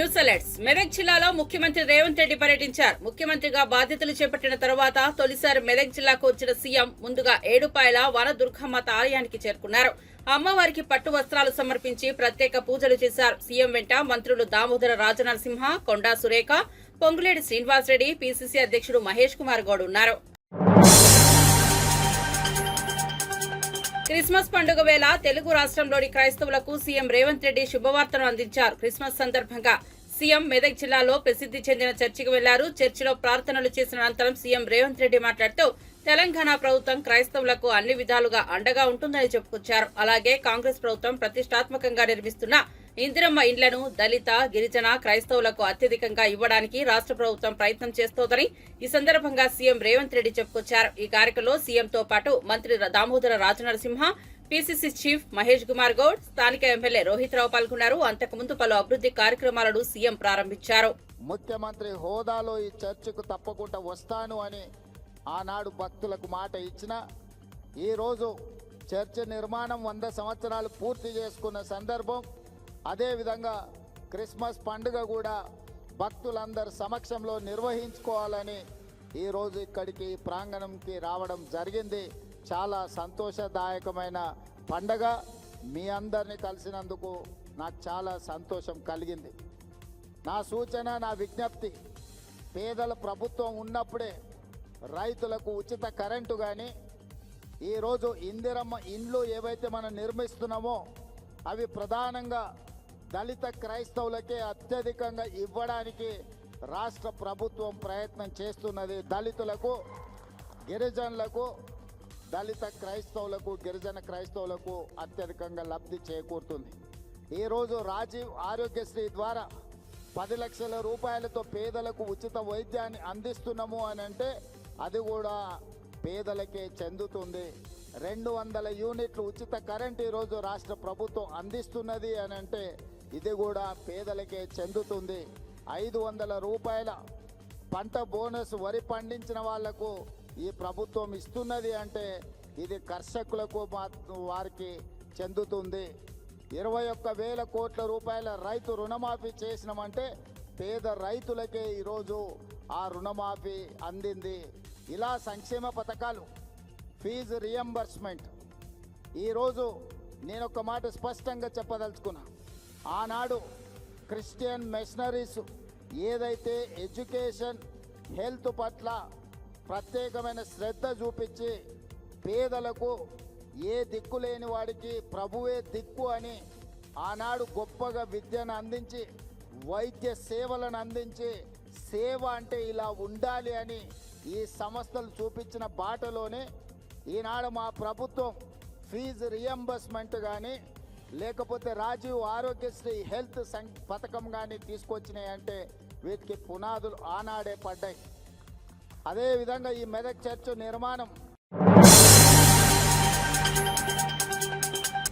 News alerts. Medak జిల్లాలో ముఖ్యమంత్రి రేవంత్ రెడ్డి పర్యటించారు. ముఖ్యమంత్రిగా బాధ్యతలు చేపట్టిన తర్వాత తొలిసారి మెదక్ జిల్లాకు వచ్చిన సీఎం ముందుగా ఏడుపాయల వనదుర్గమ్మత ఆలయానికి చేరుకున్నారు. అమ్మవారికి పట్టు వస్త్రాలు సమర్పించి ప్రత్యేక పూజలు చేశారు. సీఎం వెంట మంత్రులు దామోదర రాజనరసింహ, కొండా సురేఖ, పొంగులేటి శ్రీనివాసరెడ్డి, పీసీసీ అధ్యక్షుడు మహేష్ కుమార్ గౌడ్ ఉన్నారు. క్రిస్మస్ పండుగ వేళ తెలుగు రాష్ట్రంలోని క్రైస్తవులకు సీఎం రేవంత్ రెడ్డి శుభవార్తను అందించారు. క్రిస్మస్ సందర్భంగా సీఎం మెదక్ జిల్లాలో ప్రసిద్ధి చెందిన చర్చికి వెళ్లారు. చర్చిలో ప్రార్థనలు చేసిన అనంతరం సీఎం రేవంత్ రెడ్డి మాట్లాడుతూ తెలంగాణ ప్రభుత్వం క్రైస్తవులకు అన్ని విధాలుగా అండగా ఉంటుందని చెప్పుకొచ్చారు. అలాగే కాంగ్రెస్ ప్రభుత్వం ప్రతిష్టాత్మకంగా నిర్మిస్తున్న ఇందిరమ్మ ఇండ్లను దళిత, గిరిజన, క్రైస్తవులకు అత్యధికంగా ఇవ్వడానికి రాష్ట్ర ప్రభుత్వం ప్రయత్నం చేస్తోందని ఈ సందర్భంగా సీఎం రేవంత్ రెడ్డి చెప్పుకొచ్చారు. ఈ కార్యక్రమంలో సీఎంతో పాటు మంత్రి దామోదర రాజనరసింహ, పీసీసీ చీఫ్ మహేష్ కుమార్ గౌడ్, స్థానిక ఎమ్మెల్యే రోహిత్ రావు పాల్గొన్నారు. అంతకుముందు పలు అభివృద్ధి కార్యక్రమాలను సీఎం ప్రారంభించారు. ముఖ్యమంత్రి హోదాలో ఈ చర్చకు తప్పకుండా వస్తాను అని ఆనాడు భక్తులకు మాట ఇచ్చిన ఈరోజు చర్చ్ నిర్మాణం 100 సంవత్సరాలు పూర్తి చేసుకున్న సందర్భం. అదేవిధంగా క్రిస్మస్ పండుగ కూడా భక్తులందరి సమక్షంలో నిర్వహించుకోవాలని ఈరోజు ఇక్కడికి ప్రాంగణంకి రావడం జరిగింది. చాలా సంతోషదాయకమైన పండగ. మీ అందరినీ కలిసినందుకు నాకు చాలా సంతోషం కలిగింది. నా సూచన, నా విజ్ఞప్తి, పేదల ప్రభుత్వం ఉన్నప్పుడే రైతులకు ఉచిత కరెంటు కానీ ఈరోజు ఇందిరమ్మ ఇండ్లు ఏవైతే మనం నిర్మిస్తున్నామో అవి ప్రధానంగా దళిత క్రైస్తవులకే అత్యధికంగా ఇవ్వడానికి రాష్ట్ర ప్రభుత్వం ప్రయత్నం చేస్తున్నది. దళితులకు, గిరిజనులకు, దళిత క్రైస్తవులకు, గిరిజన క్రైస్తవులకు అత్యధికంగా లబ్ధి చేకూరుతుంది. ఈరోజు రాజీవ్ ఆరోగ్యశ్రీ ద్వారా 10 లక్షల రూపాయలతో పేదలకు ఉచిత వైద్యాన్ని అందిస్తున్నాము అని అంటే అది కూడా పేదలకే చెందుతుంది. 200 యూనిట్లు ఉచిత కరెంట్ ఈరోజు రాష్ట్ర ప్రభుత్వం అందిస్తున్నది అని అంటే ఇది కూడా పేదలకే చెందుతుంది. 500 రూపాయల పంట బోనస్ వరి పండించిన వాళ్లకు ఈ ప్రభుత్వం ఇస్తున్నది అంటే ఇది కర్షకులకు వారికి చెందుతుంది. 21,000 కోట్ల రూపాయల రైతు రుణమాఫీ చేసినామంటే పేద రైతులకే ఈరోజు ఆ రుణమాఫీ అందింది. ఇలా సంక్షేమ పథకాలు, ఫీజు రియంబర్స్మెంట్. ఈరోజు నేను ఒక మాట స్పష్టంగా చెప్పదలుచుకున్నా. ఆనాడు క్రిస్టియన్ మిషనరీస్ ఏదైతే ఎడ్యుకేషన్, హెల్త్ పట్ల ప్రత్యేకమైన శ్రద్ధ చూపించి పేదలకు ఏ దిక్కు లేని వాడికి ప్రభువే దిక్కు అని ఆనాడు గొప్పగా విద్యను అందించి, వైద్య సేవలను అందించి, సేవ అంటే ఇలా ఉండాలి అని ఈ సంస్థలు చూపించిన బాటలోనే ఈనాడు మా ప్రభుత్వం ఫీజు రియంబర్స్మెంట్ కానీ లేకపోతే రాజీవ్ ఆరోగ్యశ్రీ హెల్త్ పథకం కానీ తీసుకొచ్చినాయి అంటే వీటికి పునాదులు ఆనాడే పడ్డాయి. అదేవిధంగా ఈ మెదక్ చర్చ్ నిర్మాణం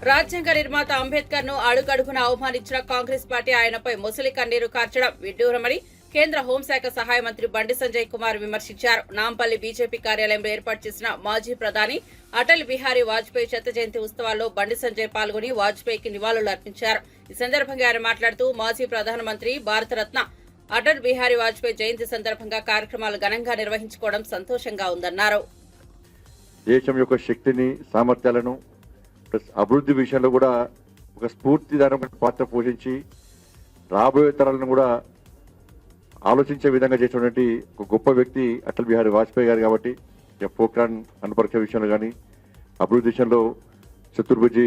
రాజ్యాంగ నిర్మాత అంబేద్కర్ ను అడుగడుగున అవమానించిన కాంగ్రెస్ పార్టీ ఆయనపై మొసలి కన్నీరు కార్చడం విడ్డూరమని కేంద్ర హోంశాఖ సహాయ మంత్రి బండి సంజయ్ కుమార్ విమర్శించారు. నాంపల్లి బీజేపీ కార్యాలయంలో ఏర్పాటు చేసిన మాజీ ప్రధాని అటల్ బిహారీ వాజ్పేయి శత జయంతి ఉత్సవాల్లో బండి సంజయ్ పాల్గొని వాజ్పేయికి నివాళులు అర్పించారు. ఈ సందర్భంగా ఆయన మాట్లాడుతూ మాజీ ప్రధానమంత్రి, భారతరత్న అటల్ బిహారీ వాజ్పేయి జయంతి సందర్భంగా కార్యక్రమాలు ఘనంగా నిర్వహించుకోవడం సంతోషంగా ఉందన్నారు. దేశం యొక్క శక్తిని, సామర్థ్యాలను అభివృద్ధి విషయంలో కూడా ఒక స్ఫూర్తిదాయకమైన పాత్ర పోషించి రాబోయే తరాలను కూడా ఆలోచించే విధంగా చేసినటువంటి ఒక గొప్ప వ్యక్తి అటల్ బిహారీ వాజ్పేయి గారు. కాబట్టి పోఖ్రాన్ అణుపరీక్ష విషయంలో కానీ, అభివృద్ధి విషయంలో, చతుర్భుజి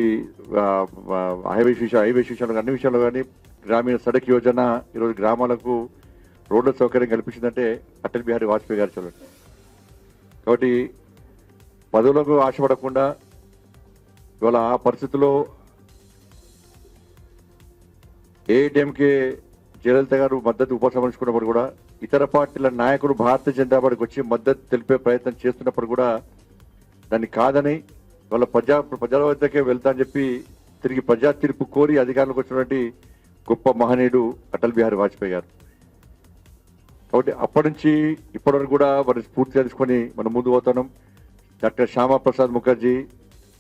హైవేస్ విషయంలో, అన్ని విషయాల్లో కానీ, గ్రామీణ సడక్ యోజన ఈరోజు గ్రామాలకు రోడ్ల సౌకర్యం కల్పించిందంటే అటల్ బిహారీ వాజ్పేయి గారు చూడండి. కాబట్టి పదవులకు ఆశపడకుండా ఇవాళ ఆ పరిస్థితుల్లో ఏఐటీఎంకే జయలలిత గారు మద్దతు ఉపసంహరించుకున్నప్పుడు కూడా ఇతర పార్టీల నాయకులు భారతీయ జనతా పార్టీకి వచ్చి మద్దతు తెలిపే ప్రయత్నం చేస్తున్నప్పుడు కూడా దాన్ని కాదని వాళ్ళ ప్రజల వద్దకే వెళ్తా అని చెప్పి తిరిగి ప్రజా తీర్పు కోరి అధికారంలోకి వచ్చినటువంటి గొప్ప మహనీయుడు అటల్ బిహారీ వాజ్పేయి గారు. కాబట్టి అప్పటి నుంచి ఇప్పటి వరకు కూడా వారిని స్ఫూర్తిగా తీసుకొని మనం ముందు పోతున్నాం. డాక్టర్ శ్యామా ప్రసాద్ ముఖర్జీ,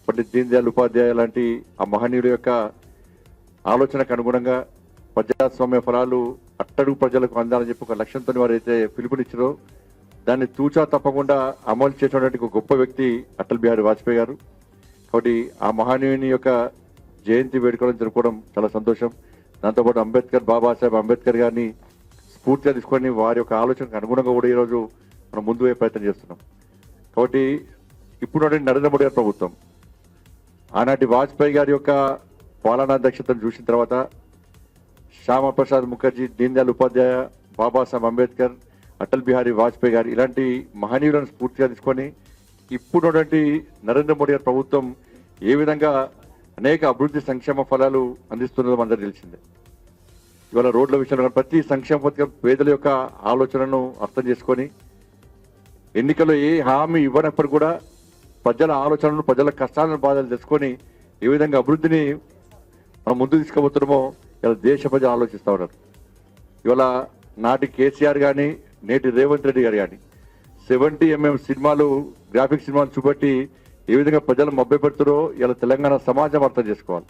పండిత్ దీన్ దయాళ్ ఉపాధ్యాయ లాంటి ఆ మహనీయుల యొక్క ఆలోచనకు అనుగుణంగా ప్రజాస్వామ్య ఫలాలు అట్టడుగు ప్రజలకు అందాలని చెప్పి ఒక లక్ష్యంతో వారైతే పిలుపునిచ్చారో దాన్ని తూచా తప్పకుండా అమలు చేసినటువంటి ఒక గొప్ప వ్యక్తి అటల్ బిహారీ వాజ్పేయి గారు. కాబట్టి ఆ మహనీయుని యొక్క జయంతి వేడుకలను జరుపుకోవడం చాలా సంతోషం. దాంతోపాటు బాబాసాహెబ్ అంబేద్కర్ గారిని స్ఫూర్తిగా తీసుకొని వారి యొక్క ఆలోచనకు అనుగుణంగా కూడా ఈరోజు మనం ముందు పోయే ప్రయత్నం చేస్తున్నాం. కాబట్టి ఇప్పుడు నరేంద్ర మోడీ గారి ప్రభుత్వం ఆనాటి వాజ్పేయి గారి యొక్క పాలనా దక్షతను చూసిన తర్వాత శ్యామప్రసాద్ ముఖర్జీ, దీన్ దయాళ్ ఉపాధ్యాయ, బాబాసాహెబ్ అంబేద్కర్, అటల్ బిహారీ వాజ్పేయి గారు ఇలాంటి మహనీయులను స్ఫూర్తిగా తీసుకొని ఇప్పుడున్నటువంటి నరేంద్ర మోడీ గారి ప్రభుత్వం ఏ విధంగా అనేక అభివృద్ధి సంక్షేమ ఫలాలు అందిస్తున్నదో మనందరూ తెలిసిందే. ఇవాళ రోడ్ల విషయంలో ప్రతి సంక్షేమ పథకం పేదల యొక్క ఆలోచనను అర్థం చేసుకొని ఎన్నికల్లో ఏ హామీ ఇవ్వనప్పుడు కూడా ప్రజల ఆలోచనలను, ప్రజల కష్టాలను, బాధలు తెలుసుకొని ఏ విధంగా అభివృద్ధిని మనం ముందు తీసుకుపోతున్నామో ఇలా దేశ ప్రజలు ఆలోచిస్తూ ఉన్నారు. ఇవాళ నాటి కేసీఆర్ కానీ నేటి రేవంత్ రెడ్డి గారు కానీ 70mm సినిమాలు, గ్రాఫిక్ సినిమాలు చూపెట్టి ఏ విధంగా ప్రజలు మభ్యపెడుతారో ఇలా తెలంగాణ సమాజం అర్థం చేసుకోవాలి.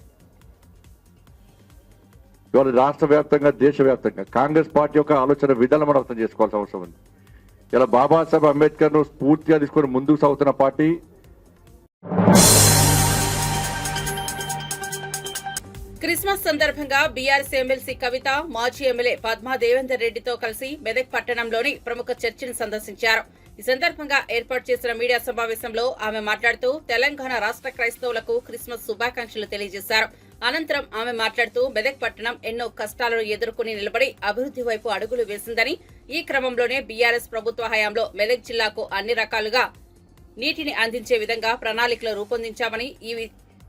ఇవాళ రాష్ట్ర వ్యాప్తంగా, దేశవ్యాప్తంగా కాంగ్రెస్ పార్టీ యొక్క ఆలోచన విధానం మనం అర్థం చేసుకోవాల్సిన అవసరం ఉంది. ఇలా బాబాసాహెబ్ అంబేద్కర్ ను స్ఫూర్తిగా తీసుకొని ముందుకు సాగుతున్న పార్టీ క్రిస్మస్ సందర్భంగా బీఆర్ఎస్ ఎమ్మెల్సీ కవిత మాజీ ఎమ్మెల్యే పద్మా దేవేందర్ రెడ్డితో కలిసి మెదక్ పట్టణంలోని ప్రముఖ చర్చిని సందర్శించారు. ఈ సందర్భంగా ఏర్పాటు చేసిన మీడియా సమావేశంలో ఆమె మాట్లాడుతూ తెలంగాణ రాష్ట్ర క్రైస్తవులకు క్రిస్మస్ శుభాకాంక్షలు తెలియజేశారు. అనంతరం ఆమె మాట్లాడుతూ మెదక్ పట్టణం ఎన్నో కష్టాలను ఎదుర్కొని నిలబడి అభివృద్ధి వైపు అడుగులు వేసిందని, ఈ క్రమంలోనే బీఆర్ఎస్ ప్రభుత్వ హయాంలో మెదక్ జిల్లాకు అన్ని రకాలుగా నీటిని అందించే విధంగా ప్రణాళికలు రూపొందించామని, ఈ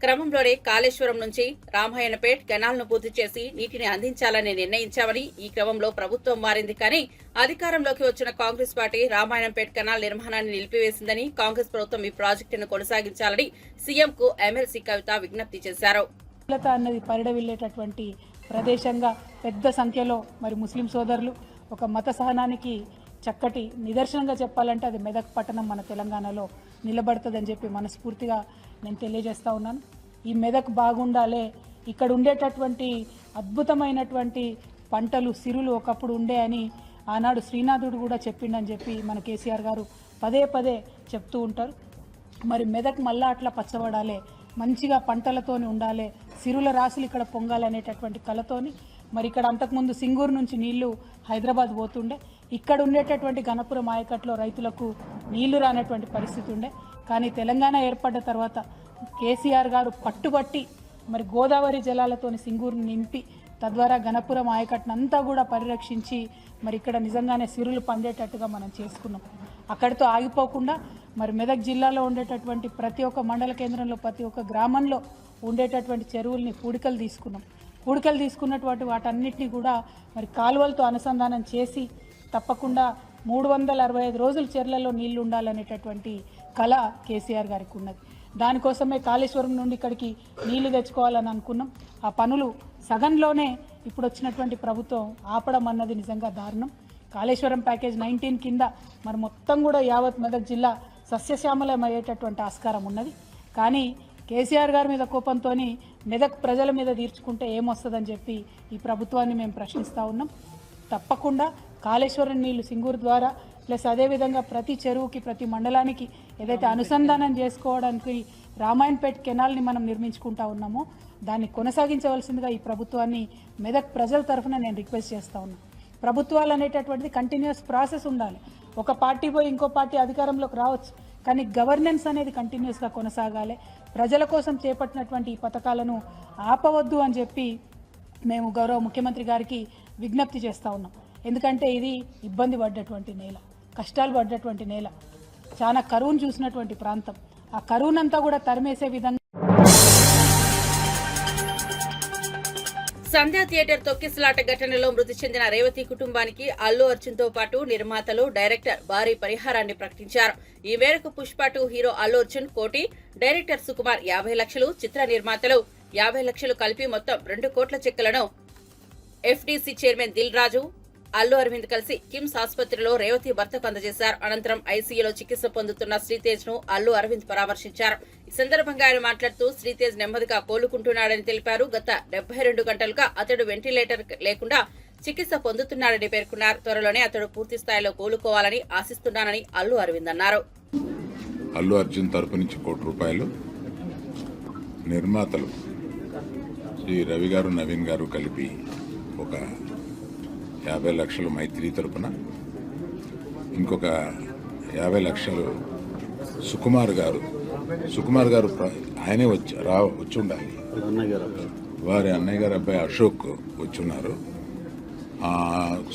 క్రమంలోనే కాళేశ్వరం నుంచి రామాయణపేట్ కెనాల్ను పూర్తి చేసి నీటిని అందించాలని నిర్ణయించామని, ఈ క్రమంలో ప్రభుత్వం మారింది కానీ అధికారంలోకి వచ్చిన కాంగ్రెస్ పార్టీ రామాయణపేట్ కెనాల్ నిర్మాణాన్ని నిలిపివేసిందని, కాంగ్రెస్ ప్రభుత్వం ఈ ప్రాజెక్టును కొనసాగించాలని సీఎంకు ఎమ్మెల్సీ కవిత విజ్ఞప్తి చేశారు. అన్నది పరిడవిల్లేటటువంటి ప్రదేశంగా పెద్ద సంఖ్యలో మరి ముస్లిం సోదరులు ఒక మత సహనానికి చక్కటి నిదర్శనంగా చెప్పాలంటే అది మెదక్ పట్టణం మన తెలంగాణలో నిలబడుతుందని చెప్పి మనస్ఫూర్తిగా నేను తెలియజేస్తా ఉన్నాను. ఈ మెదక్ బాగుండాలి, ఇక్కడ ఉండేటటువంటి అద్భుతమైనటువంటి పంటలు, సిరులు ఒకప్పుడు ఉండే అని ఆనాడు శ్రీనాథుడు కూడా చెప్పిండని చెప్పి మన కేసీఆర్ గారు పదే పదే చెప్తూ ఉంటారు. మరి మెదక్ మళ్ళా అట్లా పచ్చబడాలి, మంచిగా పంటలతోని ఉండాలి, సిరుల రాసులు ఇక్కడ పొంగాలనేటటువంటి కళతోని మరి ఇక్కడ అంతకుముందు సింగూరు నుంచి నీళ్లు హైదరాబాద్ పోతుండే, ఇక్కడ ఉండేటటువంటి గణపురం ఆయకట్లో రైతులకు నీళ్లు రానటువంటి పరిస్థితి ఉండే. కానీ తెలంగాణ ఏర్పడ్డ తర్వాత కేసీఆర్ గారు పట్టుబట్టి మరి గోదావరి జలాలతోని సింగూరుని నింపి తద్వారా గణపురం ఆయకట్టునంతా కూడా పరిరక్షించి మరి ఇక్కడ నిజంగానే సిరులు పండేటట్టుగా మనం చేసుకున్నాం. అక్కడితో ఆగిపోకుండా మరి మెదక్ జిల్లాలో ఉండేటటువంటి ప్రతి ఒక్క మండల కేంద్రంలో, ప్రతి ఒక్క గ్రామంలో ఉండేటటువంటి చెరువుల్ని పూడికలు తీసుకున్నాం. పూడికలు తీసుకున్నటువంటి వాటన్నిటినీ కూడా మరి కాలువలతో అనుసంధానం చేసి తప్పకుండా 365 రోజులు చెర్లలో నీళ్లు ఉండాలనేటటువంటి కళ కేసీఆర్ గారికి ఉన్నది. దానికోసమే కాళేశ్వరం నుండి ఇక్కడికి నీళ్లు తెచ్చుకోవాలని అనుకున్నాం. ఆ పనులు సగంలోనే ఇప్పుడు వచ్చినటువంటి ప్రభుత్వం ఆపడం అన్నది నిజంగా దారుణం. కాళేశ్వరం ప్యాకేజ్ 19 కింద మరి మొత్తం కూడా యావత్ మెదక్ జిల్లా సస్యశ్యామలం అయ్యేటటువంటి ఆస్కారం ఉన్నది. కానీ కేసీఆర్ గారి మీద కోపంతో మెదక్ ప్రజల మీద తీర్చుకుంటే ఏమొస్తుందని చెప్పి ఈ ప్రభుత్వాన్ని మేము ప్రశ్నిస్తూ ఉన్నాం. తప్పకుండా కాళేశ్వరం నీళ్లు సింగూరు ద్వారా ప్లస్ అదేవిధంగా ప్రతి చెరువుకి, ప్రతి మండలానికి ఏదైతే అనుసంధానం చేసుకోవడానికి రామాయణపేట్ కెనాల్ని మనం నిర్మించుకుంటా ఉన్నామో దాన్ని కొనసాగించవలసిందిగా ఈ ప్రభుత్వాన్ని మెదక్ ప్రజల తరఫున నేను రిక్వెస్ట్ చేస్తూ ఉన్నాను. ప్రభుత్వాలు అనేటటువంటిది కంటిన్యూస్ ప్రాసెస్ ఉండాలి. ఒక పార్టీ పోయి ఇంకో పార్టీ అధికారంలోకి రావచ్చు, కానీ గవర్నెన్స్ అనేది కంటిన్యూస్గా కొనసాగాలి. ప్రజల కోసం చేపట్టినటువంటి ఈ పథకాలను ఆపవద్దు అని చెప్పి మేము గౌరవ ముఖ్యమంత్రి గారికి విజ్ఞప్తి చేస్తూ ఉన్నాం. ఎందుకంటే ఇది ఇబ్బంది పడ్డటువంటి నేల, కష్టాలు పడ్డటువంటి నేల, చాలా కరువును చూసినటువంటి ప్రాంతం. ఆ కరువునంతా కూడా తరిమేసే విధంగా సంధ్యా థియేటర్ తొక్కిసలాట ఘటనలో మృతి చెందిన రేవతి కుటుంబానికి అల్లు అర్జున్ తో పాటు నిర్మాతలు, డైరెక్టర్ భారీ పరిహారాన్ని ప్రకటించారు. ఈ మేరకు పుష్ప 2 హీరో అల్లు అర్జున్ కోటి, డైరెక్టర్ సుకుమార్ 50 లక్షలు, చిత్ర నిర్మాతలు 50 లక్షలు కలిపి మొత్తం 2 కోట్ల చెక్కులను ఎఫ్డీసీ చైర్మన్ దిల్ రాజు, అల్లు అరవింద్ కలిసి కిమ్స్ ఆసుపత్రిలో రేవతి భర్తకు అందజేశారు. అనంతరం ఐసీయూలో చికిత్స పొందుతున్న శ్రీతేజ్ ను అల్లు అరవింద్ పరామర్శించారు. ఈ సందర్భంగా ఆయన మాట్లాడుతూ శ్రీతేజ్ నెమ్మదిగా కోలుకుంటున్నాడని తెలిపారు. గత 72 గంటలుగా అతడు వెంటిలేటర్ లేకుండా చికిత్స పొందుతున్నారని పేర్కొన్నారు. త్వరలోనే అతడు పూర్తి స్థాయిలో కోలుకోవాలని ఆశిస్తున్నానని అల్లు అరవింద్ అన్నారు. అల్లు అర్జున్ తరపు నుంచి ₹1 నిర్మాతలు శ్రీ రవి గారు, నవీన్ గారు కలిపి ఒక 50 లక్షలు మైత్రి తరపున, ఇంకొక 50 లక్షలు సుకుమార్ గారు ఆయనే వచ్చి ఉండాలి, వారి అన్నయ్య గారు అబ్బాయి అశోక్ వచ్చున్నారు.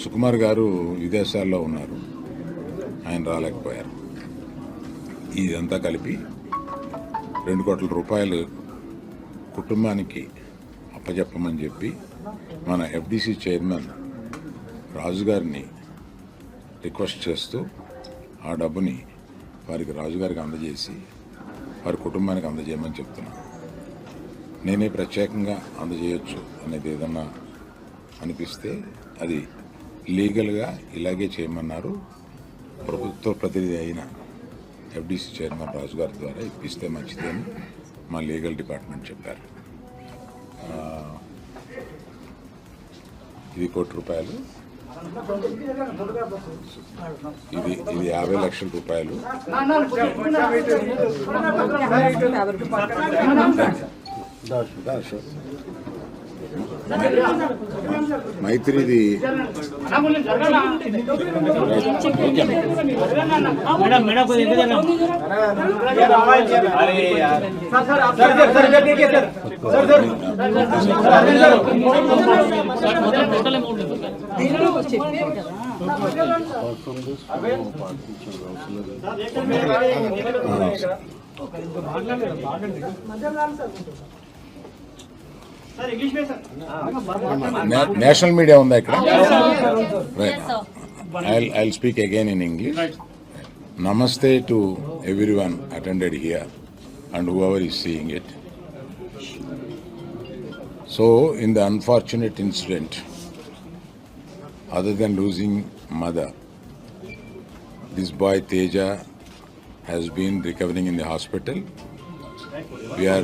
సుకుమార్ గారు విదేశాల్లో ఉన్నారు, ఆయన రాలేకపోయారు. ఇదంతా కలిపి ₹2 కోట్ల కుటుంబానికి అప్పచెప్పమని చెప్పి మన ఎఫ్డిసి చైర్మన్ రాజు గారిని రిక్వెస్ట్ చేస్తూ ఆ డబ్బుని వారికి రాజుగారికి అందజేసి వారి కుటుంబానికి అందజేయమని చెప్తున్నాను. నేనే ప్రత్యేకంగా అందజేయొచ్చు అనేది ఏదన్నా అనిపిస్తే అది లీగల్గా ఇలాగే చేయమన్నారు. ప్రభుత్వ ప్రతినిధి అయిన ఎఫ్డిసి చైర్మన్ రాజు గారి ద్వారా ఇప్పిస్తే మంచిదని మా లీగల్ డిపార్ట్మెంట్ చెప్పారు. ఇది ₹1 ఇది ₹50 లక్షల మైత్రిది నేషనల్ మీడియా ఉందా ఇక్కడ? I'll speak again in English. Namaste to everyone attended here and whoever is seeing it. So, in the unfortunate incident, other than losing mother, this boy Teja has been recovering in the hospital. We are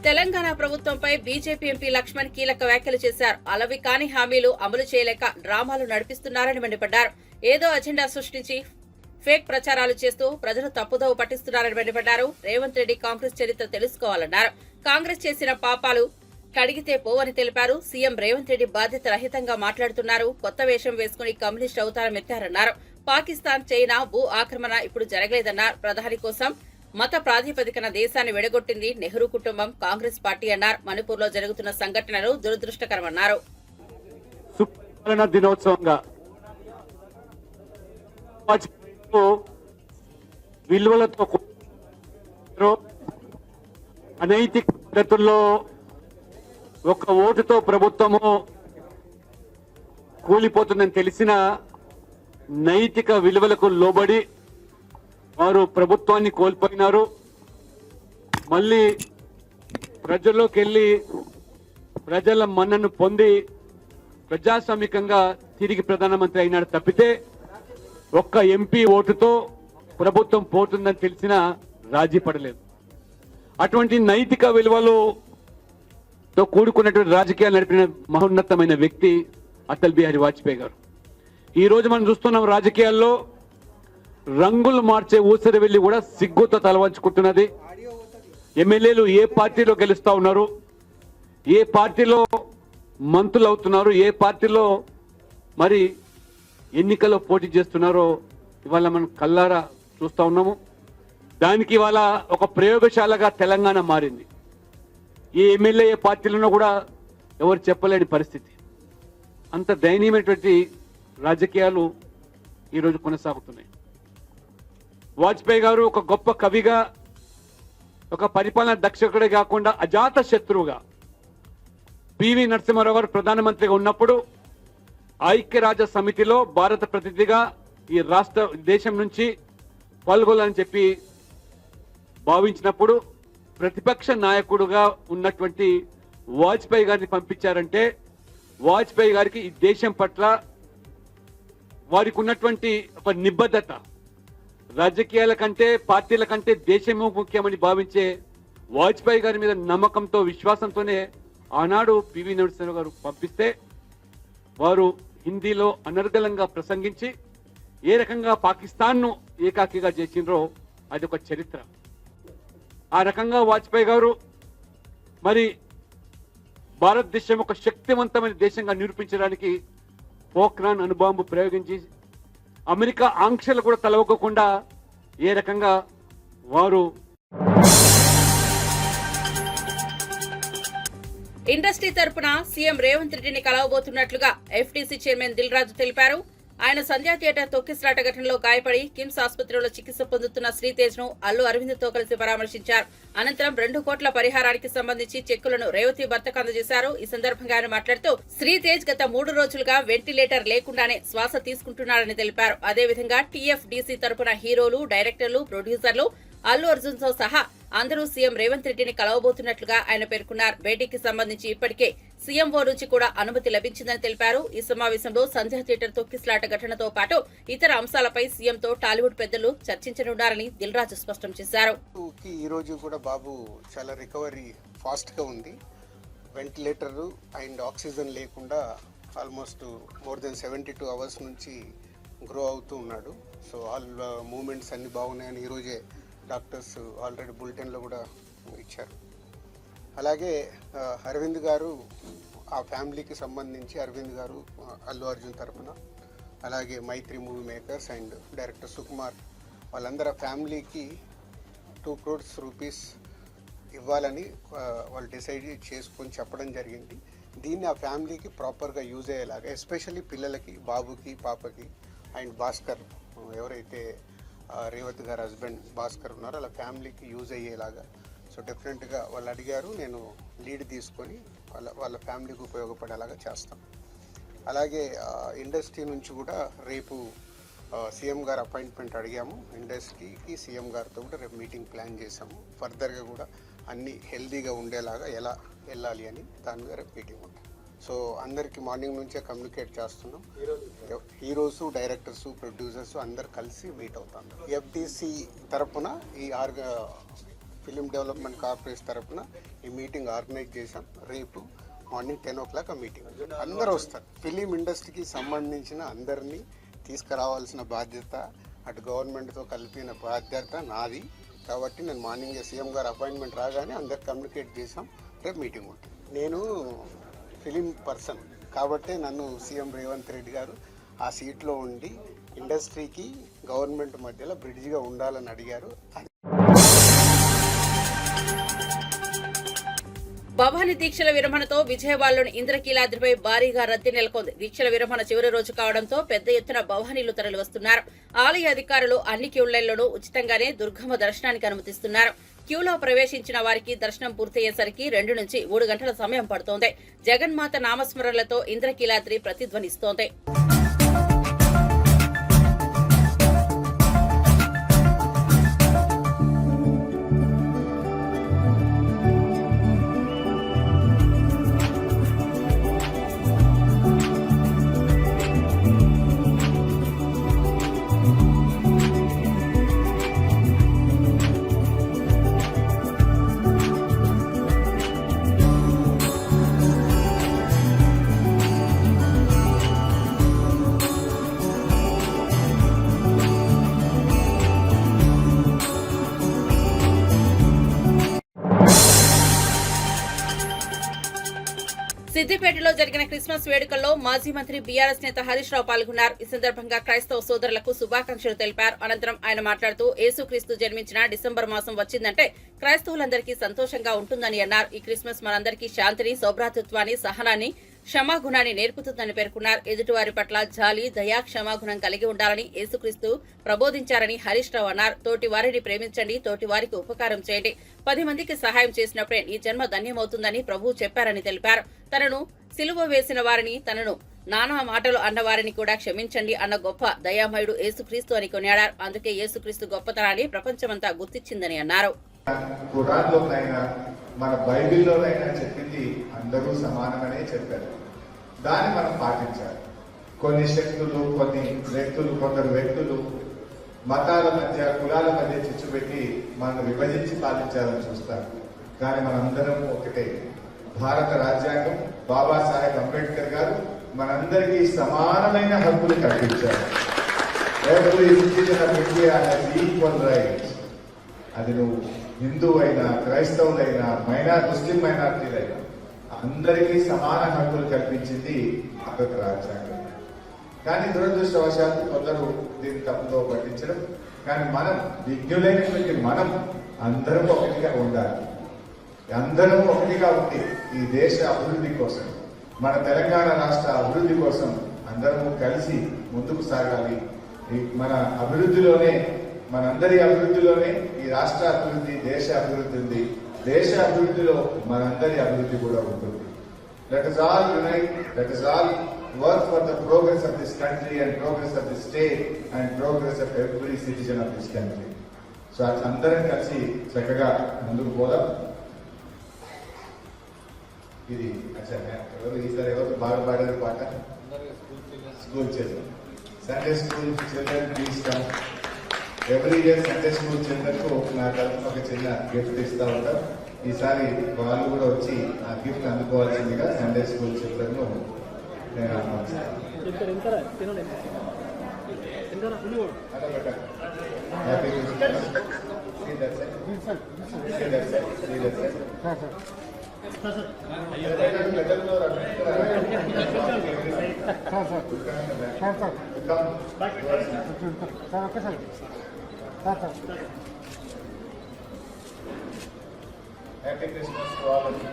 Telangana ప్రభుత్వంపై BJP MP Laxman కీలక వ్యాఖ్యలు చేశారు. అలవి కాని హామీలు అమలు చేయలేక డ్రామాలు నడిపిస్తున్నారని మండిపడ్డారు. ఏదో అజెండా సృష్టించి ఫేక్ ప్రచారాలు చేస్తూ ప్రజలు తప్పుదోవ పట్టిస్తున్నారని మండిపడ్డారు. రేవంత్ రెడ్డి కాంగ్రెస్ చరిత్ర తెలుసుకోవాలన్నారు. కాంగ్రెస్ చేసిన పాపాలు కడిగితే పోవని తెలిపారు. సీఎం రేవంత్ రెడ్డి బాధ్యత రహితంగా మాట్లాడుతున్నారు. కొత్త వేషం వేసుకుని కమ్యూనిస్ట్ అవతారం ఎత్తారన్నారు. పాకిస్తాన్, చైనా భూ ఆక్రమణ ఇప్పుడు జరగలేదన్నారు. ప్రధాని కోసం మత ప్రాతిపదికన దేశాన్ని విడగొట్టింది నెహ్రూ కుటుంబం, కాంగ్రెస్ పార్టీ అన్నారు. మణిపూర్లో జరుగుతున్న సంఘటనలు దురదృష్టకరమన్నారు. సుపాలన దినోత్సవంగా విలువలతో అనైతిక పద్ధతుల్లో ఒక ఓటుతో ప్రభుత్వము కూలిపోతుందని తెలిసిన నైతిక విలువలకు లోబడి వారు ప్రభుత్వాన్ని కోల్పోయినారు. మళ్ళీ ప్రజల్లోకి వెళ్ళి ప్రజల మన్నను పొంది ప్రజాస్వామికంగా తిరిగి ప్రధానమంత్రి అయినాడు తప్పితే ఒక్క ఎంపీ ఓటుతో ప్రభుత్వం పోతుందని తెలిసిన రాజీ పడలేదు. అటువంటి నైతిక విలువలతో కూడుకున్నటువంటి రాజకీయాలు నడిపిన మహోన్నతమైన వ్యక్తి అటల్ బిహారీ వాజ్పేయి గారు. ఈ రోజు మనం చూస్తున్నాం రాజకీయాల్లో రంగులు మార్చే ఊసరి వెళ్లి కూడా సిగ్గుతో తలవంచుకుంటున్నది. ఎమ్మెల్యేలు ఏ పార్టీలో గెలుస్తా ఉన్నారు, ఏ పార్టీలో మంత్రులు అవుతున్నారు, ఏ పార్టీలో మరి ఎన్నికల్లో పోటీ చేస్తున్నారో ఇవాళ మనం కల్లారా చూస్తా ఉన్నాము. దానికి ఇవాళ ఒక ప్రయోగశాలగా తెలంగాణ మారింది. ఏ ఎమ్మెల్యే ఏ పార్టీలోనో కూడా ఎవరు చెప్పలేని పరిస్థితి. అంత దయనీయమైనటువంటి రాజకీయాలు ఈరోజు కొనసాగుతున్నాయి. వాజ్పేయి గారు ఒక గొప్ప కవిగా, ఒక పరిపాలన దక్షకుడే కాకుండా అజాత శత్రువుగా పివి నరసింహారావు గారు ప్రధానమంత్రిగా ఉన్నప్పుడు ఐక్యరాజ్య సమితిలో భారత ప్రతినిధిగా ఈ రాష్ట్ర దేశం నుంచి పాల్గొనాలని చెప్పి భావించినప్పుడు ప్రతిపక్ష నాయకుడుగా ఉన్నటువంటి వాజ్పేయి గారిని పంపించారంటే వాజ్పేయి గారికి ఈ దేశం పట్ల వారికి ఉన్నటువంటి ఒక నిబద్ధత, రాజకీయాల కంటే పార్టీల కంటే దేశము ముఖ్యమని భావించే వాజ్పేయి గారి మీద నమ్మకంతో విశ్వాసంతోనే ఆనాడు పివి నరసింహరావు గారు పంపిస్తే వారు హిందీలో అనర్గళంగా ప్రసంగించి ఏ రకంగా పాకిస్తాన్ను ఏకాకిగా చేసిండ్రో అది ఒక చరిత్ర. ఆ రకంగా వాజ్పేయి గారు మరి భారతదేశం ఒక శక్తివంతమైన దేశంగా నిరూపించడానికి పోఖ్రాన్ అణుబాంబు ప్రయోగించి అమెరికా ఆంక్షలు కూడా తలవకుండా ఏ రకంగా వారు ఇండస్ట్రీ తరపున సీఎం రేవంత్ రెడ్డిని కలవబోతున్నట్లుగా ఎఫ్టీసీ చైర్మన్ దిల్ రాజు తెలిపారు. ఆయన సంధ్యా థియేటర్ తొక్కిసలాట ఘటనలో గాయపడి కిమ్స్ ఆసుపత్రిలో చికిత్స పొందుతున్న శ్రీతేజ్ ను అల్లు అరవింద్ తో కలిసి పరామర్శించారు. అనంతరం 2 కోట్ల పరిహారానికి సంబంధించి చెక్కులను రేవతి భర్తకు అందజేశారు. ఈ సందర్భంగా ఆయన మాట్లాడుతూ శ్రీతేజ్ గత 3 రోజులుగా వెంటిలేటర్ లేకుండానే శ్వాస తీసుకుంటున్నారని తెలిపారు. అదేవిధంగా టీఎఫ్డీసీ తరపున హీరోలు, డైరెక్టర్లు, ప్రొడ్యూసర్లు, అల్లు అర్జున్ తో సహా అందరూ సీఎం రేవంత్ రెడ్డిని కలవబోతున్నట్లుగా ఆయన పేర్కొన్నారు. భేటీకి సంబంధించి ఇప్పటికే సీఎంఓ నుంచి కూడా అనుమతి లభించిందని తెలిపారు. ఈ సమావేశంలో సంధ్యా థియేటర్ తొక్కిసలాట ఘటనతో పాటు ఇతర అంశాలపై సీఎంతో టాలీవుడ్ పెద్దలు చర్చించనున్నారని దిల్ రాజు స్పష్టం చేశారు. ఈ రోజు కూడా బాబు చాలా రికవరీ ఫాస్ట్ గా ఉంది. వెంటిలేటర్ అండ్ ఆక్సిజన్ లేకుండా ఆల్మోస్ట్ మోర్ దెన్ 72 అవర్స్ నుంచి గ్రో అవుతూ ఉన్నాడు. సో ఆల్ మూమెంట్స్ అన్ని బాగున్నాయని ఈరోజే డాక్టర్స్ ఆల్రెడీ బులెటిన్లో కూడా ఇచ్చారు. అలాగే అరవింద్ గారు ఆ ఫ్యామిలీకి సంబంధించి అరవింద్ గారు అల్లు అర్జున్ తరఫున, అలాగే Mythri movie makers and director Sukumar వాళ్ళందరూ ఫ్యామిలీకి 2 crores రూపీస్ ఇవ్వాలని వాళ్ళు డిసైడ్ చేసుకొని చెప్పడం జరిగింది. దీన్ని ఆ ఫ్యామిలీకి ప్రాపర్గా యూజ్ అయ్యేలాగా, ఎస్పెషల్లీ పిల్లలకి, బాబుకి, పాపకి అండ్ భాస్కర్ ఎవరైతే రేవతి గారు హస్బెండ్ భాస్కర్ ఉన్నారో అలా ఫ్యామిలీకి యూజ్ అయ్యేలాగా. సో డెఫినెట్గా వాళ్ళు అడిగారు, నేను లీడ్ తీసుకొని వాళ్ళ ఫ్యామిలీకి ఉపయోగపడేలాగా చేస్తాం. అలాగే ఇండస్ట్రీ నుంచి కూడా రేపు సీఎం గారు అపాయింట్మెంట్ అడిగాము. ఇండస్ట్రీకి సీఎం గారితో కూడా రేపు మీటింగ్ ప్లాన్ చేసాము. ఫర్దర్గా కూడా అన్నీ హెల్దీగా ఉండేలాగా ఎలా వెళ్ళాలి అని దాని మీద రేపు మీటింగ్ ఉంటుంది. సో అందరికీ మార్నింగ్ నుంచే కమ్యూనికేట్ చేస్తున్నాం. హీరోస్, డైరెక్టర్స్, ప్రొడ్యూసర్స్ అందరు కలిసి మీట్ అవుతాం. ఎఫ్టీసీ తరఫున ఈ ఫిలిం డెవలప్మెంట్ కార్పొరేషన్ తరఫున ఈ మీటింగ్ ఆర్గనైజ్ చేశాం. రేపు మార్నింగ్ 10 o'clock ఆ మీటింగ్. అందరూ వస్తారు. ఫిలిం ఇండస్ట్రీకి సంబంధించిన అందరినీ తీసుకురావాల్సిన బాధ్యత అటు గవర్నమెంట్తో కలిపిన బాధ్యత నాది. కాబట్టి నేను మార్నింగ్ సీఎం గారు అపాయింట్మెంట్ రాగానే అందరికి కమ్యూనికేట్ చేసాం. రేపు మీటింగ్ ఉంటుంది. నేను ఫిలిం పర్సన్ కాబట్టి నన్ను సీఎం రేవంత్ రెడ్డి గారు ఆ సీట్లో ఉండి ఇండస్ట్రీకి గవర్నమెంట్ మధ్యలో బ్రిడ్జిగా ఉండాలని అడిగారు. భవానీ దీక్షల విరమణతో విజయవాడలోని ఇంద్రకీలాద్రిపై భారీగా రద్దీ నెలకొంది. దీక్షల విరమణ చివరి రోజు కావడంతో పెద్ద ఎత్తున భవానీలు తరలివస్తున్నారు. ఆలయ అధికారులు అన్ని క్యూ లైన్లను ఉచితంగానే దుర్గమ్మ దర్శనానికి అనుమతిస్తున్నారు. క్యూలో ప్రవేశించిన వారికి దర్శనం పూర్తయ్యేసరికి 2 నుంచి 3 గంటల సమయం పడుతోంది. జగన్మాత నామస్మరణలతో ఇంద్రకీలాద్రి ప్రతిధ్వనిస్తోంది. సిద్దిపేటలో జరిగిన క్రిస్మస్ వేడుకల్లో మాజీ మంత్రి బీఆర్ఎస్ నేత హరీష్ రావు పాల్గొన్నారు. ఈ సందర్భంగా క్రైస్తవ సోదరులకు శుభాకాంక్షలు తెలిపారు. అనంతరం ఆయన మాట్లాడుతూ యేసుక్రీస్తు జన్మించిన డిసెంబర్ మాసం వచ్చిందంటే క్రైస్తవులందరికీ సంతోషంగా ఉంటుందని అన్నారు. ఈ క్రిస్మస్ మనందరికీ శాంతిని, సౌభ్రాతృత్వాన్ని, సహనాన్ని, క్షమాగుణాన్ని నేర్పుతుందని పేర్కొన్నారు. ఎదుటివారి పట్ల జాలి, దయా, క్షమాగుణం కలిగి ఉండాలని యేసుక్రీస్తు ప్రబోధించారని హరీష్ రావు అన్నారు. తోటి వారిని ప్రేమించండి, తోటి వారికి ఉపకారం చేయండి, 10 మందికి సహాయం చేసినప్పుడే నీ జన్మ ధన్యమవుతుందని ప్రభువు చెప్పారని తెలిపారు. తనను సిలువ వేసిన వారిని, తనను నానా మాటలు అన్నవారిని కూడా క్షమించండి అన్న గొప్ప దయామయుడు యేసుక్రీస్తు అని కొనియాడారు. అందుకే యేసుక్రీస్తు గొప్పతనాన్ని ప్రపంచమంతా గుర్తించిందని అన్నారు. ఖురాన్లోనైనా మన బైబిల్లోనైనా చెప్పింది అందరూ సమానమనే చెప్పారు. దాన్ని మనం పాటించాలి. కొన్ని శక్తులు, కొందరు వ్యక్తులు మతాల మధ్య, కులాల మధ్య చిచ్చు పెట్టి మనం విభజించి పాటించాలని చూస్తారు. కానీ మనందరం ఒకటే. భారత రాజ్యాంగం బాబాసాహెబ్ అంబేద్కర్ గారు మనందరికీ సమానమైన హక్కులు కల్పించారు. Every citizen of India has equal rights. అది నువ్వు హిందూ అయినా, క్రైస్తవులైనా, ముస్లిం మైనార్టీలైనా అందరికీ సమాన హక్కులు కల్పించింది భారత రాజ్యాంగం. కానీ దురదృష్టవశాత్తు కొందరు దీన్ని తప్పుతో పట్టించడం. కానీ మనం విజ్ఞులైనటువంటి మనం అందరం ఒకటిగా ఉండాలి. అందరం ఒకటిగా ఉండి ఈ దేశ అభివృద్ధి కోసం, మన తెలంగాణ రాష్ట్ర అభివృద్ధి కోసం అందరము కలిసి ముందుకు సాగాలి. మన అభివృద్ధిలోనే, మనందరి అభివృద్ధిలోనే ఈ రాష్ట్ర అభివృద్ధి, దేశ అభివృద్ధి ఉంది. దేశ అభివృద్ధిలో మనందరి అభివృద్ధి కూడా ఉంటుంది. Let us all unite, let us all work for the progress of this country and progress of the state and progress of every citizen of this country. So అందరం కలిసి చక్కగా ముందుకు పోదాం. ఇది ఈసారి ఎవరు బాగా పాడారు పాట? School children, Sunday school children please come. Every year Sunday school children కు నా తరఫున ఒక చిన్న గిఫ్ట్ ఇస్తా ఉంటాం. ఈసారి వాళ్ళు కూడా వచ్చి ఆ గిఫ్ట్ అందుకోవాల్సిందిగా సండే స్కూల్ చిల్డ్రన్ ను నేను ఆహ్వానిస్తాను. Happy Christmas to all of you.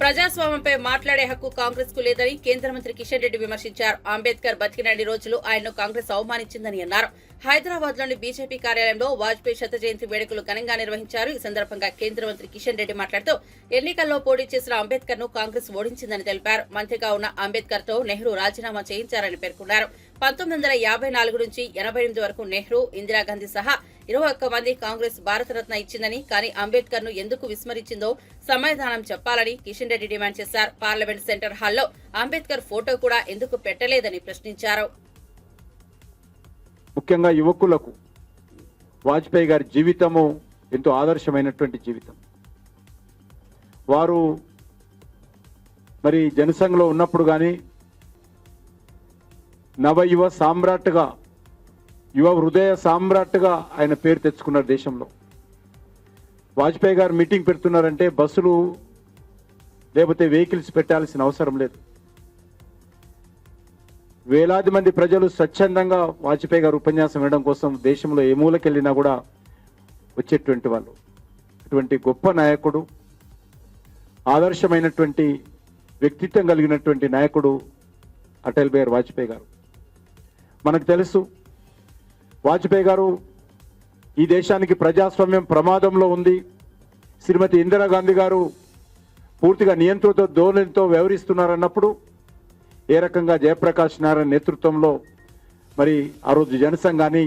ప్రజాస్వామ్యంపై మాట్లాడే హక్కు కాంగ్రెస్ కు లేదని కేంద్ర మంత్రి కిషన్ రెడ్డి విమర్శించారు. అంబేద్కర్ బతికినన్ని రోజులు ఆయన్ను కాంగ్రెస్ అవమానించిందని అన్నారు. హైదరాబాద్ లోని బీజేపీ కార్యాలయంలో వాజ్పేయి శత జయంతి వేడుకలు ఘనంగా నిర్వహించారు. ఈ సందర్భంగా కేంద్ర మంత్రి కిషన్ రెడ్డి మాట్లాడుతూ ఎన్నికల్లో పోటీ చేసిన అంబేద్కర్ ను కాంగ్రెస్ ఓడించిందని తెలిపారు. మంత్రిగా ఉన్న అంబేద్కర్ తో నెహ్రూ రాజీనామా చేయించారని పేర్కొన్నారు. 1954 నుంచి 88 వరకు నెహ్రూ, ఇందిరాగాంధీ సహా 21 మంది కాంగ్రెస్ భారతరత్న ఇచ్చిందని, కానీ అంబేద్కర్ ను ఎందుకు విస్మరించిందో సమాధానం చెప్పాలని కిషన్ రెడ్డి డిమాండ్ చేశారు. పార్లమెంట్ సెంటర్ హాల్లో అంబేద్కర్ ఫోటో కూడా ఎందుకు పెట్టలేదని ప్రశ్నించారు. ముఖ్యంగా యువకులకు వాజ్పేయి గారి జీవితము ఎంతో ఆదర్శమైనటువంటి జీవితం. వారు మరి జనసంఘలో ఉన్నప్పుడు కానీ నవయువ సామ్రాట్గా, యువ హృదయ సామ్రాట్గా ఆయన పేరు తెచ్చుకున్నారు దేశంలో. వాజ్పేయి గారు మీటింగ్ పెడుతున్నారంటే బస్సులు లేకపోతే వెహికల్స్ పెట్టాల్సిన అవసరం లేదు. వేలాది మంది ప్రజలు స్వచ్ఛందంగా వాజ్పేయి గారు ఉపన్యాసం వినడం కోసం దేశంలో ఏ మూలకెళ్ళినా కూడా వచ్చేటువంటి వాళ్ళు. అటువంటి గొప్ప నాయకుడు, ఆదర్శమైనటువంటి వ్యక్తిత్వం కలిగినటువంటి నాయకుడు అటల్ బిహారీ వాజ్పేయి గారు. మనకు తెలుసు వాజ్పేయి గారు ఈ దేశానికి ప్రజాస్వామ్యం ప్రమాదంలో ఉంది, శ్రీమతి ఇందిరాగాంధీ గారు పూర్తిగా నియంత్రిత ధోరణితో వ్యవహరిస్తున్నారన్నప్పుడు ఏ రకంగా జయప్రకాష్ నారాయణ నేతృత్వంలో మరి ఆ రోజు జనసంఘ్ కానీ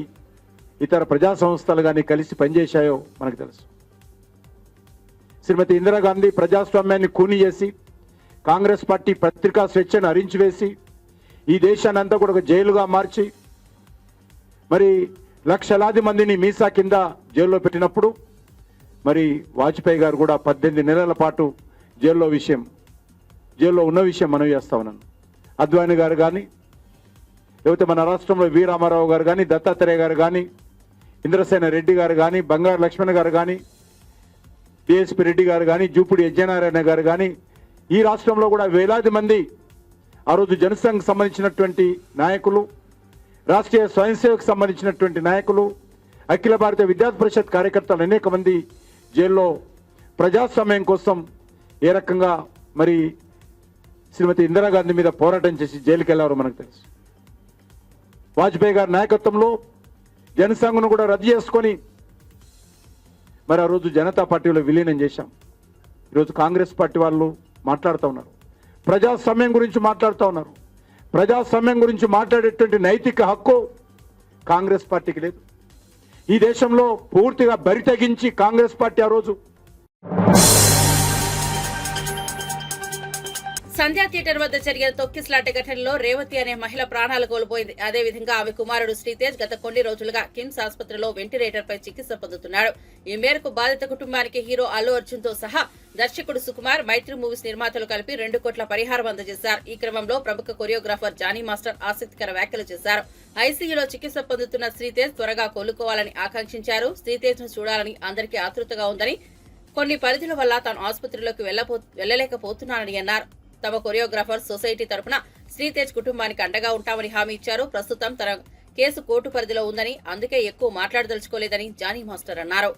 ఇతర ప్రజా సంస్థలు కానీ కలిసి పనిచేశాయో మనకు తెలుసు. శ్రీమతి ఇందిరాగాంధీ ప్రజాస్వామ్యాన్ని కూని చేసి కాంగ్రెస్ పార్టీ పత్రికా స్వేచ్ఛను హరించివేసి ఈ దేశాన్ని అంతా కూడా ఒక జైలుగా మార్చి మరి లక్షలాది మందిని మీసా కింద జైల్లో పెట్టినప్పుడు మరి వాజ్పేయి గారు కూడా 18 నెలల పాటు జైల్లో ఉన్న విషయం మనం చేస్తా ఉన్నాను. అద్వానీ గారు కానీ, లేకపోతే మన రాష్ట్రంలో వి రామారావు గారు కానీ, దత్తాత్రేయ గారు కానీ, ఇంద్రసేన రెడ్డి గారు కానీ, బంగారు లక్ష్మణ్ గారు కానీ, డిఎస్పి రెడ్డి గారు కానీ, జూపుడి యజ్ఞనారాయణ గారు కానీ, ఈ రాష్ట్రంలో కూడా వేలాది మంది ఆ రోజు జనసంఘ్ సంబంధించినటువంటి నాయకులు, రాష్ట్రీయ స్వయం సేవకు సంబంధించినటువంటి నాయకులు, అఖిల భారతీయ విద్యార్థి పరిషత్ కార్యకర్తలు అనేక మంది జైల్లో ప్రజాస్వామ్యం కోసం ఏ రకంగా మరి శ్రీమతి ఇందిరాగాంధీ మీద పోరాటం చేసి జైలుకి వెళ్లారో మనకు తెలుసు. వాజ్పేయి గారి నాయకత్వంలో జనసంఘ్ను కూడా రద్దు చేసుకొని మరి ఆ రోజు జనతా పార్టీలో విలీనం చేశాం. ఈరోజు కాంగ్రెస్ పార్టీ వాళ్ళు మాట్లాడుతూ ఉన్నారు, ప్రజాస్వామ్యం గురించి మాట్లాడుతూ ఉన్నారు. ప్రజాస్వామ్యం గురించి మాట్లాడేటువంటి నైతిక హక్కు కాంగ్రెస్ పార్టీకి లేదు. ఈ దేశంలో పూర్తిగా బరి తెగించి కాంగ్రెస్ పార్టీ ఆ రోజు సంధ్యా థియేటర్ వద్ద జరిగిన తొక్కిసలాట ఘటనలో రేవతి అనే మహిళ ప్రాణాలు కోల్పోయింది. అదేవిధంగా ఆమె కుమారుడు శ్రీతేజ్ గత కొన్ని రోజులుగా కిమ్స్ ఆసుపత్రిలో వెంటిలేటర్ పై చికిత్స పొందుతున్నాడు. ఈ మేరకు బాధిత కుటుంబానికి హీరో అల్లు అర్జున్ తో సహా దర్శకుడు సుకుమార్, మైత్రి మూవీస్ నిర్మాతలు కలిపి 2 కోట్ల పరిహారం అందజేశారు. ఈ క్రమంలో ప్రముఖ కొరియోగ్రాఫర్ జానీ మాస్టర్ ఆసక్తికర వ్యాఖ్యలు చేశారు. ఐసీయూలో చికిత్స పొందుతున్న శ్రీతేజ్ త్వరగా కోలుకోవాలని ఆకాంక్షించారు. శ్రీతేజ్ ను చూడాలని అందరికీ ఆతృతగా ఉందని, కొన్ని పరిధుల వల్ల తాను ఆసుపత్రిలోకి వెళ్లలేకపోతున్నానని అన్నారు. తమ కొరియోగ్రాఫర్ సొసైటీ తరపున శ్రీతేజ్ కుటుంబానికి అండగా ఉంటామని హామీ ఇచ్చారు. ప్రస్తుతం తన కేసు కోర్టు పరిధిలో ఉందని, అందుకే ఎక్కువ మాట్లాడదలుచుకోలేదని జానీ మాస్టర్ అన్నారు.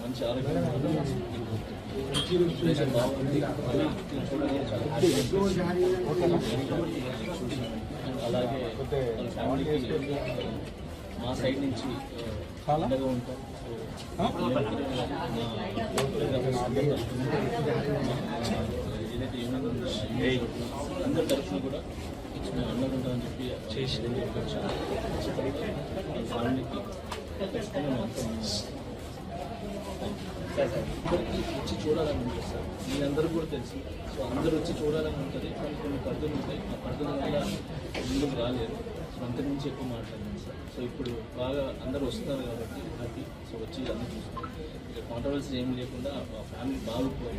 మంచి ఆరోగ్యం అలాగే వాళ్ళ ఫ్యామిలీకి మా సైడ్ నుంచి అండగా ఉంటాం. ఏదైతే అందరి తరఫున కూడా అండగా ఉంటామని చెప్పి చేసి ఫ్యామిలీకి ఖచ్చితంగా అందరికీ వచ్చి చూడాలని ఉంటుంది సార్. మీ అందరూ కూడా తెలుసు. సో అందరూ వచ్చి చూడాలని ఉంటుంది. కొన్ని పరిధులు ఉంటాయి. ఆ పరిధుల వల్ల ముందుకు రాలేదు. సో అంతకుమించి ఎక్కువ మాట్లాడాను సార్. సో ఇప్పుడు బాగా అందరూ వస్తున్నారు కాబట్టి హ్యాపీ. సో వచ్చి అందరూ చూసుకుంటాం. ఇక కాంట్రవర్సీ ఏం లేకుండా ఆ ఫ్యామిలీ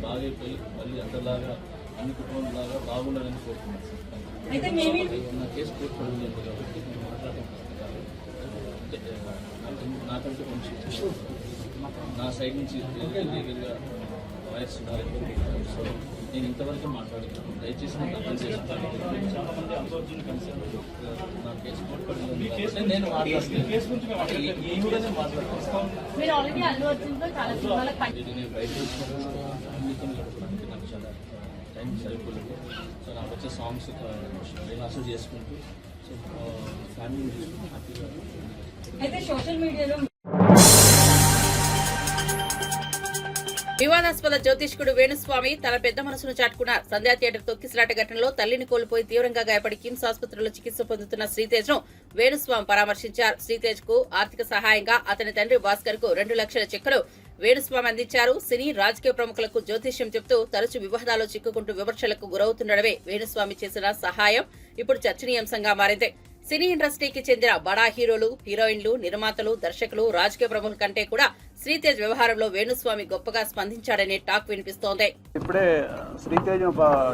బాగైపోయి మళ్ళీ అందరిలాగా అన్ని కుటుంబంలాగా బాగుండాలని కోరుకున్నాను సార్. నా కేసు కోర్టు పడుతుంది కాబట్టి నేను మాట్లాడటం అంటే నాకంటే కొంచెం నా సైడ్ నుంచి లీగల్గా వాయిస్ ఉండాలని సో నేను ఇంతవరకు మాట్లాడుతున్నాను. దయచేసి నేను అర్థం చేసుకుంటాను. నా కేసు కోర్టుపడింది నేను మాట్లాడుతున్నాను. బయట ఫ్యామిలీతో గడపడానికి నాకు చాలా టైం సరిపోలేదు. సో నాకు వచ్చే సాంగ్స్ రిహార్సల్ చేసుకుంటూ సో ఫ్యామిలీని చూసుకుంటూ హ్యాపీగా అయితే సోషల్ మీడియాలో వివాదాస్పద జ్యోతిష్కుడు వేణుస్వామి తన పెద్ద మనసును చాటుకున్నారు. సంధ్యా థియేటర్ తొక్కిసలాట ఘటనలో తల్లిని కోల్పోయి తీవ్రంగా గాయపడి కిమ్స్ ఆసుపత్రిలో చికిత్స పొందుతున్న శ్రీతేజ్ ను వేణుస్వామి పరామర్శించారు. శ్రీతేజ్ కు ఆర్థిక సహాయంగా అతని తండ్రి భాస్కర్ కు 2 లక్షల చెక్కులు వేణుస్వామి అందించారు. సినీ రాజకీయ ప్రముఖులకు జ్యోతిష్యం చెప్తూ తరచూ వివాదాల్లో చిక్కుకుంటూ విమర్శలకు గురవుతుండడమే వేణుస్వామి చేసిన సహాయం ఇప్పుడు చర్చనీయాంశంగా మారింది. సినీ ఇండస్ట్రీకి చెందిన బడా హీరోలు, హీరోయిన్లు, నిర్మాతలు, దర్శకులు, రాజకీయ ప్రముఖుల కంటే కూడా శ్రీతేజ్ వ్యవహారంలో వేణుస్వామి గొప్పగా స్పందించాడనే టాక్ వినిపిస్తోంది. ఇప్పుడే శ్రీతేజ్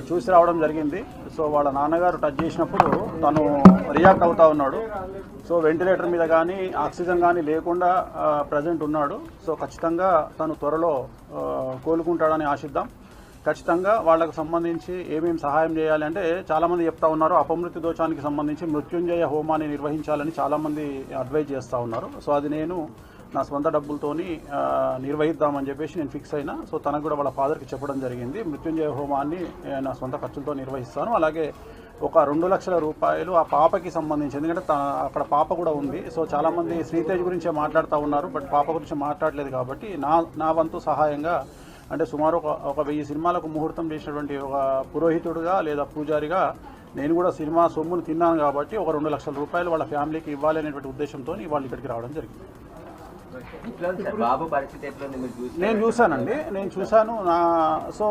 చూసి రావడం జరిగింది. సో వాళ్ళ నాన్నగారు టచ్ చేసినప్పుడు తను రియాక్ట్ అవుతా ఉన్నాడు. సో వెంటిలేటర్ మీద కానీ ఆక్సిజన్ కానీ లేకుండా ప్రజెంట్ ఉన్నాడు. సో ఖచ్చితంగా తను త్వరలో కోలుకుంటాడని ఆశిద్దాం. ఖచ్చితంగా వాళ్ళకు సంబంధించి ఏమేమి సహాయం చేయాలి అంటే చాలామంది చెప్తా ఉన్నారు. అపమృత్యు దోషానికి సంబంధించి మృత్యుంజయ హోమాన్ని నిర్వహించాలని చాలామంది అడ్వైజ్ చేస్తూ ఉన్నారు. సో అది నేను నా సొంత డబ్బులతోని నిర్వహిద్దామని చెప్పేసి నేను ఫిక్స్ అయినా. సో తనకు కూడా వాళ్ళ ఫాదర్కి చెప్పడం జరిగింది. మృత్యుంజయ హోమాన్ని నా సొంత ఖర్చులతో నిర్వహిస్తాను. అలాగే ఒక 2 లక్షల రూపాయలు ఆ పాపకి సంబంధించి, ఎందుకంటే అక్కడ పాప కూడా ఉంది. సో చాలామంది శ్రీతేజ్ గురించే మాట్లాడుతూ ఉన్నారు, బట్ పాప గురించి మాట్లాడలేదు. కాబట్టి నా వంతు సహాయంగా అంటే సుమారు ఒక 1000 సినిమాలకు ముహూర్తం చేసినటువంటి ఒక పురోహితుడుగా లేదా పూజారిగా నేను కూడా సినిమా సొమ్మును తిన్నాను. కాబట్టి ఒక 2 లక్షల రూపాయలు వాళ్ళ ఫ్యామిలీకి ఇవ్వాలి అనేటువంటి ఉద్దేశంతో వాళ్ళు ఇక్కడికి రావడం జరిగింది. నేను చూశానండి, నేను చూశాను. సో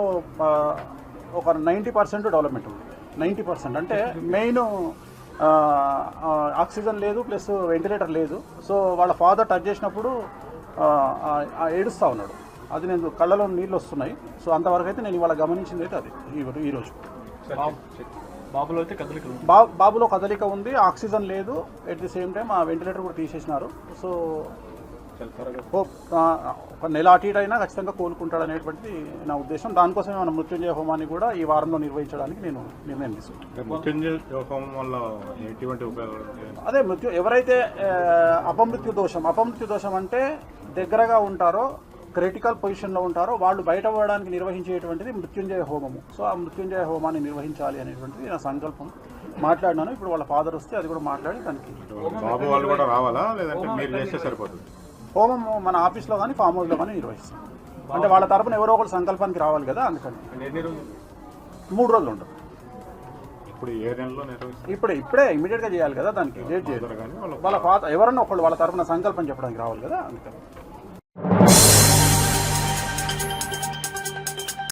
ఒక 90% డెవలప్మెంట్ ఉంది. 90% అంటే మెయిన్ ఆక్సిజన్ లేదు, ప్లస్ వెంటిలేటర్ లేదు. సో వాళ్ళ ఫాదర్ టచ్ చేసినప్పుడు ఏడుస్తూ ఉన్నాడు. అది నేను కళ్ళలో నీళ్ళు వస్తున్నాయి. సో అంతవరకు అయితే నేను ఇవాళ గమనించింది అయితే అది ఈరోజు. బాబులో కదలిక ఉంది, ఆక్సిజన్ లేదు. ఎట్ ది సేమ్ టైం ఆ వెంటిలేటర్ కూడా తీసేసినారు. సో ఒక నెల అటు ఇటు అయినా ఖచ్చితంగా కోలుకుంటాడు అనేటువంటిది నా ఉద్దేశం. దానికోసమే మన మృత్యుంజయ హోమాన్ని కూడా ఈ వారంలో నిర్వహించడానికి నేను నిర్ణయం తీసుకుంటాను. అదే ఎవరైతే అపమృత్యు దోషం అంటే దగ్గరగా ఉంటారో, క్రిటికల్ పొజిషన్లో ఉంటారో వాళ్ళు బయట పడడానికి నిర్వహించేటువంటిది మృత్యుంజయ హోమము. సో ఆ మృత్యుంజయ హోమాన్ని నిర్వహించాలి అనేటువంటిది నా సంకల్పం. మాట్లాడినాను. ఇప్పుడు వాళ్ళ ఫాదర్ వస్తే అది కూడా మాట్లాడి దానికి బాబు వాళ్ళు కూడా రావాలా లేదంటే మీరు చేస్తే సరిపోతుంది? హోమం మన ఆఫీస్లో కానీ ఫామ్ హౌస్లో కానీ నిర్వహిస్తాం. అంటే వాళ్ళ తరపున ఎవరో ఒకరు సంకల్పానికి రావాలి కదా, అందుకని 3 రోజులు ఉంటుంది. ఇప్పుడే ఇమీడియట్గా చేయాలి కదా, దానికి డేట్ చేయాలి. వాళ్ళ ఎవరన్నా ఒకళ్ళు వాళ్ళ తరపున సంకల్పం చెప్పడానికి రావాలి కదా, అందుకని.